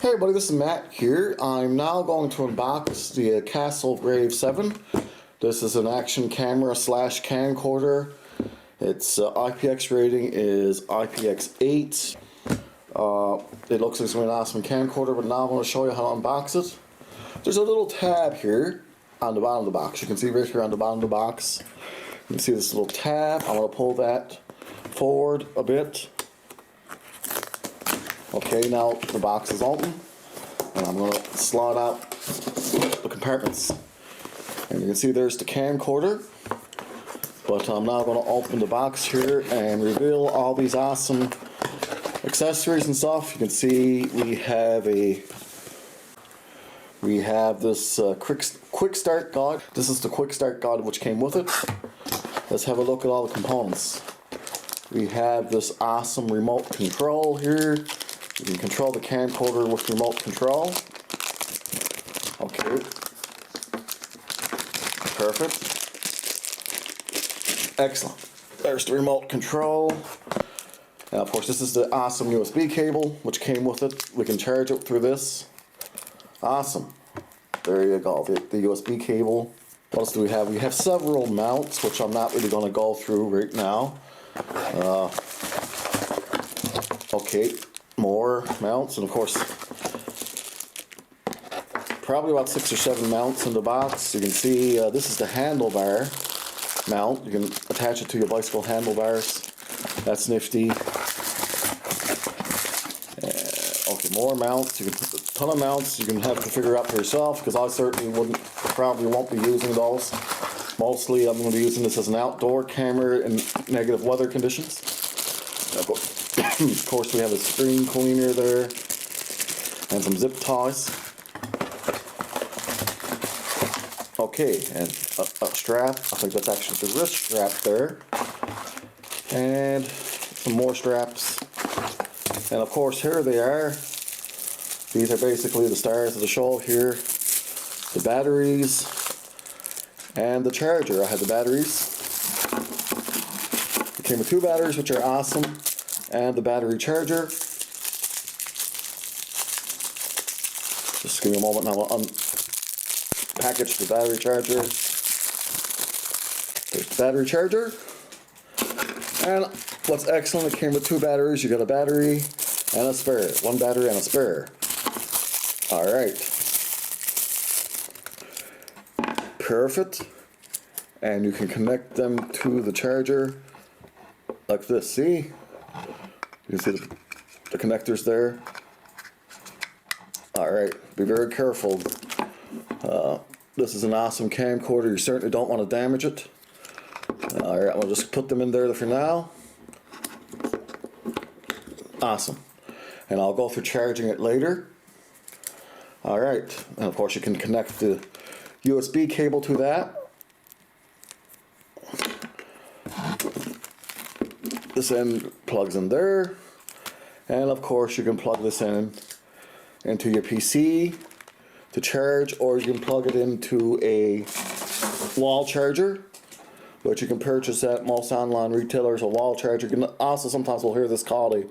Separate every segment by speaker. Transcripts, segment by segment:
Speaker 1: Hey everybody, this is Matt here. I'm now going to unbox the Akaso Brave 7. This is an action camera slash camcorder. Its IPX rating is IPX8. It looks like it's an awesome camcorder, but now I'm going to show you how to unbox it. There's a little tab here on the bottom of the box. You can see right here on the bottom of the box. You can see this little tab. I'm going to pull that forward a bit. Okay, now the box is open, and I'm going to slide out the compartments. And you can see there's the camcorder, but I'm now going to open the box here and reveal all these awesome accessories and stuff. You can see we have this quick start guide. This is the quick start guide which came with it. Let's have a look at all the components. We have this awesome remote control here. You can control the camcorder with remote control. Okay. Perfect. Excellent. There's the remote control. And of course this is the awesome USB cable which came with it. We can charge it through this. Awesome. There you go. The USB cable. What else do we have? We have several mounts which I'm not really going to go through right now. Okay. More mounts, and of course probably about 6 or 7 mounts in the box. You can see this is the handlebar mount. You can attach it to your bicycle handlebars. That's nifty. Okay, more mounts. You can put a ton of mounts. You can have to figure out for yourself, because I certainly probably won't be using those. Mostly I'm going to be using this as an outdoor camera in negative weather conditions. Of course we have a screen cleaner there and some zip ties. Okay, and a strap. I think that's actually the wrist strap there. And some more straps. And of course here they are. These are basically the stars of the show here. The batteries and the charger. I had the batteries. It came with 2 batteries, which are awesome. And the battery charger. Just give me a moment now. I'll unpackage the battery charger. There's the battery charger. And what's excellent, it came with 2 batteries. You got a battery and a spare. 1 battery and a spare. Alright. Perfect. And you can connect them to the charger like this. See? You can see the connectors there. Alright, be very careful. This is an awesome camcorder. You certainly don't want to damage it. Alright, we'll just put them in there for now. Awesome. And I'll go through charging it later. Alright, and of course you can connect the USB cable to that. This end plugs in there, and of course you can plug this in into your PC to charge, or you can plug it into a wall charger, which you can purchase at most online retailers. A wall charger. You can also, sometimes we'll hear this called a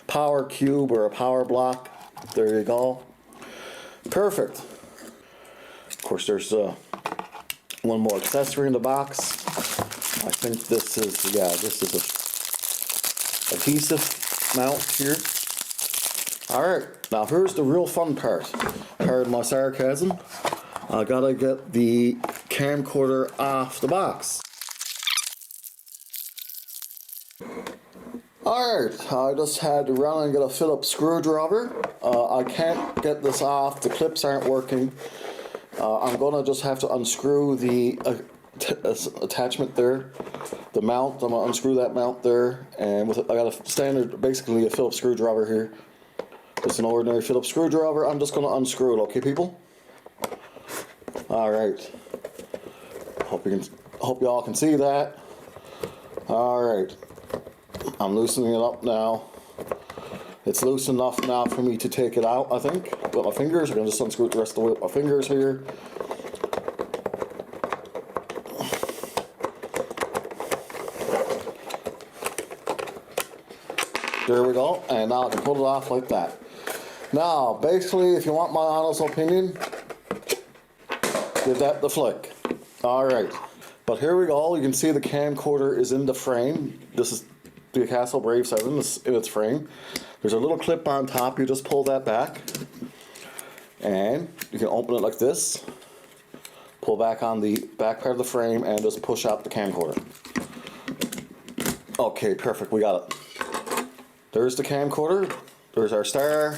Speaker 1: power cube or a power block. There you go. Perfect. Of course there's one more accessory in the box. I think this is, this is a adhesive mount here. Alright, now here's the real fun part. Pardon my sarcasm. I gotta get the camcorder off the box. Alright, I just had to run and get a Phillips screwdriver. I can't get this off, the clips aren't working. I'm gonna just have to unscrew the attachment there, the mount. I'm gonna unscrew that mount there, and with it, I got a standard, basically a Phillips screwdriver here. It's an ordinary Phillips screwdriver. I'm just gonna unscrew it, okay, people? All right. Hope you all can see that. All right. I'm loosening it up now. It's loose enough now for me to take it out, I think, with my fingers. I'm gonna just unscrew it the rest of the way with my fingers here. There we go, and now I can pull it off like that. Now, basically, if you want my honest opinion, give that the flick. Alright, but here we go. You can see the camcorder is in the frame. This is the Akaso Brave 7 in its frame. There's a little clip on top. You just pull that back. And you can open it like this. Pull back on the back part of the frame and just push out the camcorder. Okay, perfect. We got it. There's the camcorder. There's our star.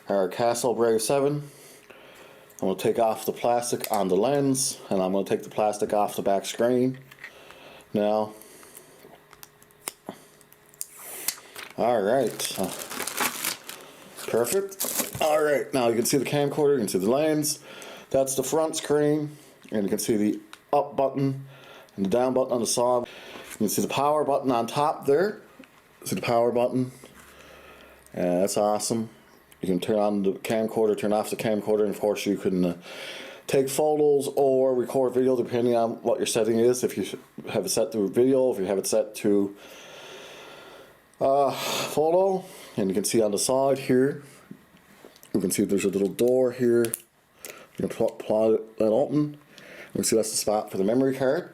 Speaker 1: Our Akaso Brave 7. I'm going to take off the plastic on the lens, and I'm going to take the plastic off the back screen. Now, alright, perfect. Alright, now you can see the camcorder, you can see the lens. That's the front screen, and you can see the up button and the down button on the side. You can see the power button on top there. See the power button. That's awesome. You can turn on the camcorder, turn off the camcorder, and of course you can take photos or record video depending on what your setting is. If you have it set to video, if you have it set to photo, and you can see on the side here, you can see there's a little door here. You can plug that open. You can see that's the spot for the memory card.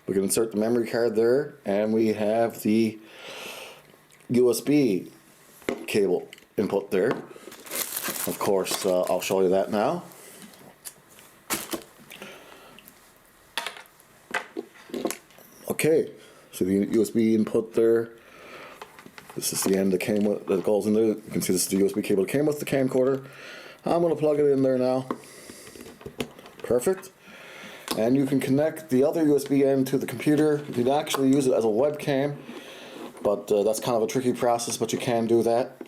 Speaker 1: We can insert the memory card there, and we have the USB cable input there. Of course, I'll show you that now. Okay, so the USB input there. This is the end that came with, that goes in there. You can see this is the USB cable that came with the camcorder. I'm going to plug it in there now. Perfect. And you can connect the other USB end to the computer. You can actually use it as a webcam, but that's kind of a tricky process, but you can do that.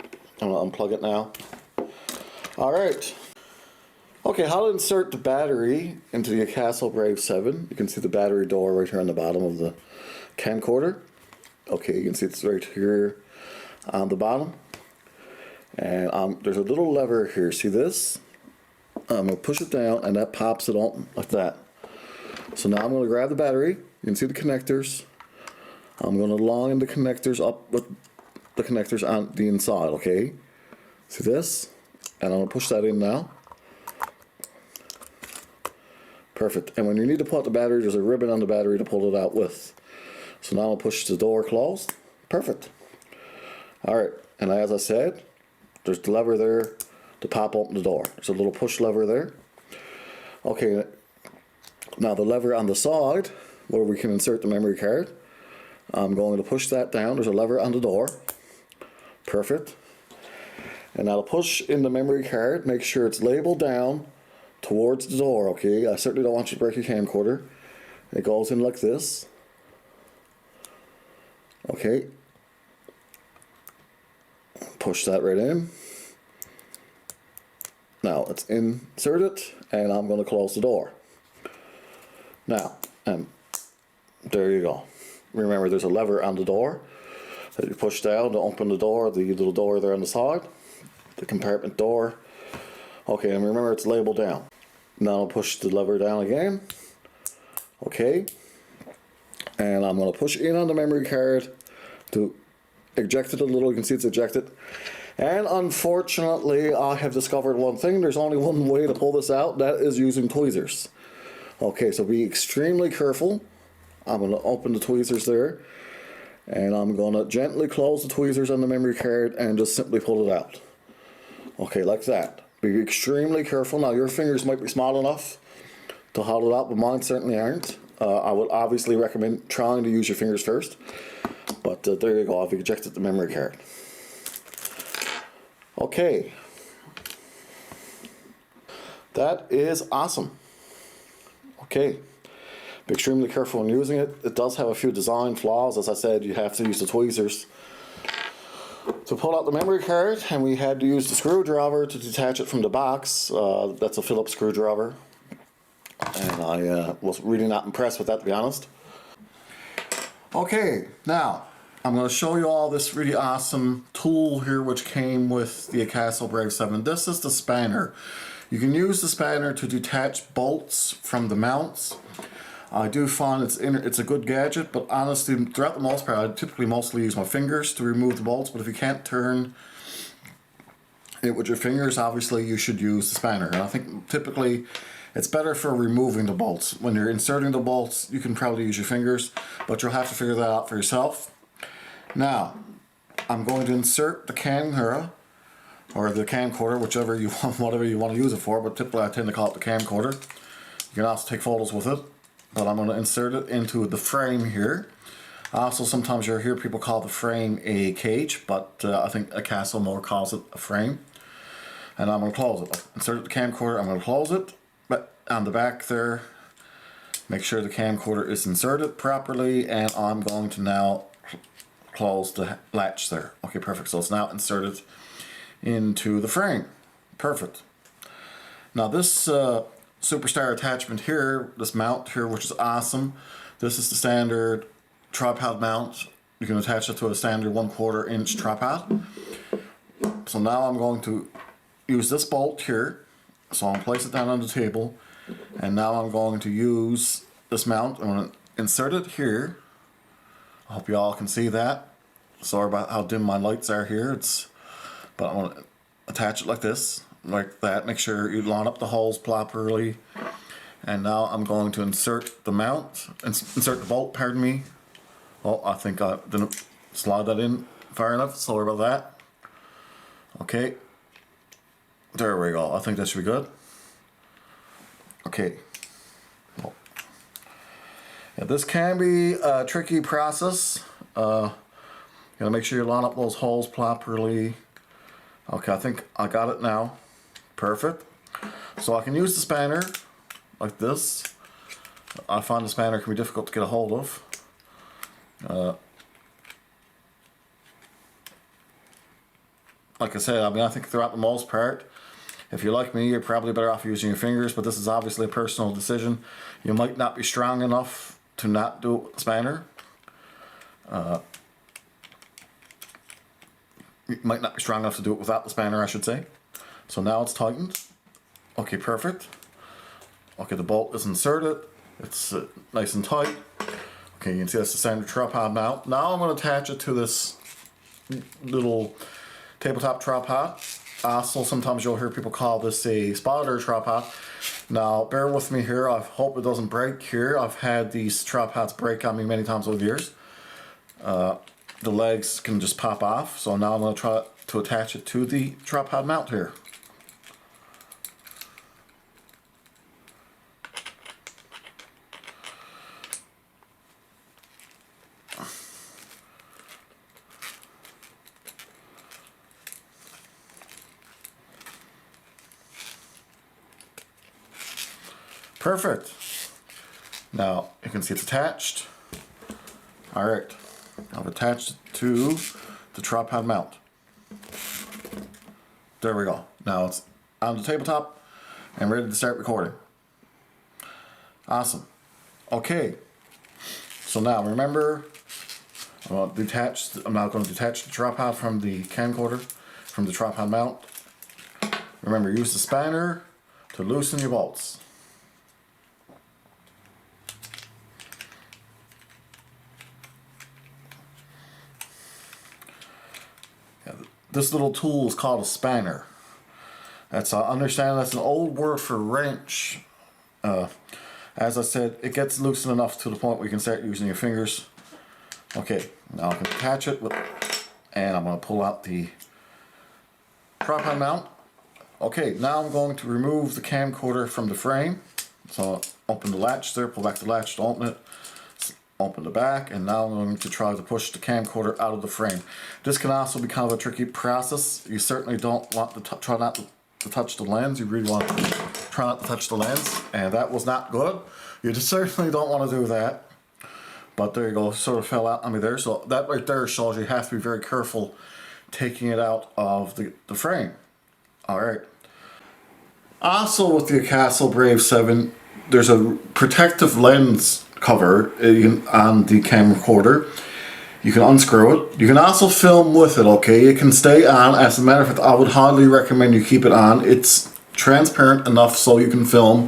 Speaker 1: I'm going to unplug it now. Alright. Okay, how to insert the battery into the Akaso Brave 7. You can see the battery door right here on the bottom of the camcorder. Okay, you can see it's right here on the bottom. And there's a little lever here. See this? I'm going to push it down and that pops it open like that. So now I'm going to grab the battery. You can see the connectors. I'm going to line the connectors up with the connectors on the inside, okay? See this? And I'm going to push that in now. Perfect. And when you need to pull out the battery, there's a ribbon on the battery to pull it out with. So now I'll push the door closed. Perfect. Alright, and as I said, there's the lever there to pop open the door. There's a little push lever there. Okay, now the lever on the side, where we can insert the memory card, I'm going to push that down. There's a lever on the door. Perfect. And I'll push in the memory card, make sure it's labeled down towards the door, okay? I certainly don't want you to break your camcorder. It goes in like this. Okay. Push that right in. Now it's inserted, and I'm going to close the door. Now, and there you go. Remember, there's a lever on the door that you push down to open the door, the little door there on the side, the compartment door. Okay, and remember it's labeled down. Now I'll push the lever down again. Okay, and I'm going to push in on the memory card to eject it a little. You can see it's ejected. And unfortunately, I have discovered one thing. There's only one way to pull this out. That is using tweezers. Okay, so be extremely careful. I'm going to open the tweezers there. And I'm going to gently close the tweezers on the memory card and just simply pull it out. Okay, like that. Be extremely careful. Now, your fingers might be small enough to hold it out, but mine certainly aren't. I would obviously recommend trying to use your fingers first. But there you go. I've ejected the memory card. Okay. That is awesome. Okay. Be extremely careful when using it. It does have a few design flaws. As I said, you have to use the tweezers to pull out the memory card, and we had to use the screwdriver to detach it from the box. That's a Phillips screwdriver, and I was really not impressed with that, to be honest. Okay, now I'm going to show you all this really awesome tool here which came with the Akaso Brave 7. This is the spanner. You can use the spanner to detach bolts from the mounts. I do find it's a good gadget, but honestly, throughout the most part, I typically mostly use my fingers to remove the bolts. But if you can't turn with your fingers, obviously you should use the spanner. And I think typically it's better for removing the bolts. When you're inserting the bolts, you can probably use your fingers, but you'll have to figure that out for yourself. Now, I'm going to insert the camera, or the camcorder, whichever you want, whatever you want to use it for, but typically I tend to call it the camcorder. You can also take photos with it, but I'm going to insert it into the frame here. Also, sometimes you'll hear people call the frame a cage, but I think Akaso more calls it a frame. And I'm going to close it. Insert the camcorder, I'm going to close it. But on the back there, make sure the camcorder is inserted properly, and I'm going to now close the latch there. Okay, perfect. So it's now inserted into the frame. Perfect. Now this Superstar attachment here, this mount here, which is awesome. This is the standard tripod mount. You can attach it to a standard 1/4 inch tripod. So now I'm going to use this bolt here. So I'll place it down on the table, and now I'm going to use this mount. I'm going to insert it here. I hope you all can see that. Sorry about how dim my lights are here. But I'm going to attach it like this, like that. Make sure you line up the holes properly. And now I'm going to insert the mount, insert the bolt, pardon me. Oh, I think I didn't slide that in far enough. Sorry about that. Okay. There we go. I think that should be good. Okay. Oh. Yeah, this can be a tricky process. You gotta make sure you line up those holes properly. Okay, I think I got it now. Perfect. So I can use the spanner like this. I find the spanner can be difficult to get a hold of. Like I said, I mean, I think throughout the most part, if you're like me, you're probably better off using your fingers, but this is obviously a personal decision. You might not be strong enough to not do it with the spanner. You might not be strong enough to do it without the spanner, I should say. So now it's tightened. Okay, perfect. Okay, the bolt is inserted. It's nice and tight. Okay, you can see that's the standard tripod mount. Now I'm going to attach it to this little tabletop tripod. Also, sometimes you'll hear people call this a spotter tripod. Now, bear with me here. I hope it doesn't break here. I've had these tripods break on me many times over the years. The legs can just pop off. So now I'm going to try to attach it to the tripod mount here. Perfect. Now you can see it's attached. Alright, I've attached it to the tripod mount. There we go. Now it's on the tabletop and ready to start recording. Awesome. Okay, so now remember, I'm now going to detach the tripod from the camcorder, from the tripod mount. Remember, use the spanner to loosen your bolts. This little tool is called a spanner. That's I understand that's an old word for wrench. As I said, it gets loosened enough to the point where you can start using your fingers. Okay, now I can attach it with, and I'm going to pull out the tripod mount. Okay, now I'm going to remove the camcorder from the frame. So open the latch there, pull back the latch to open it. Open the back, and now I'm going to try to push the camcorder out of the frame. This can also be kind of a tricky process. You certainly don't want to try not to touch the lens. You really want to try not to touch the lens, and that was not good. You just certainly don't want to do that. But there you go, sort of fell out on me there. So that right there shows you have to be very careful taking it out of the frame. Alright. Also with the Akaso Brave 7, there's a protective lens cover on the camcorder. You can unscrew it. You can also film with it, okay? It can stay on. As a matter of fact, I would highly recommend you keep it on. It's transparent enough so you can film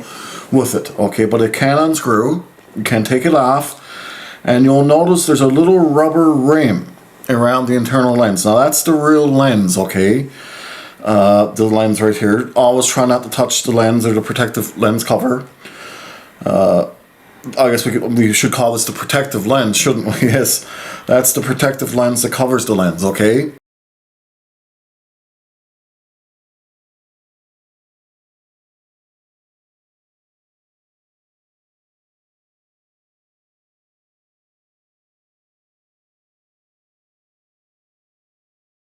Speaker 1: with it, okay? But it can unscrew. You can take it off. And you'll notice there's a little rubber rim around the internal lens. Now that's the real lens, okay? the lens right here. Always try not to touch the lens or the protective lens cover. I guess we should call this the protective lens, shouldn't we? Yes, that's the protective lens that covers the lens, okay?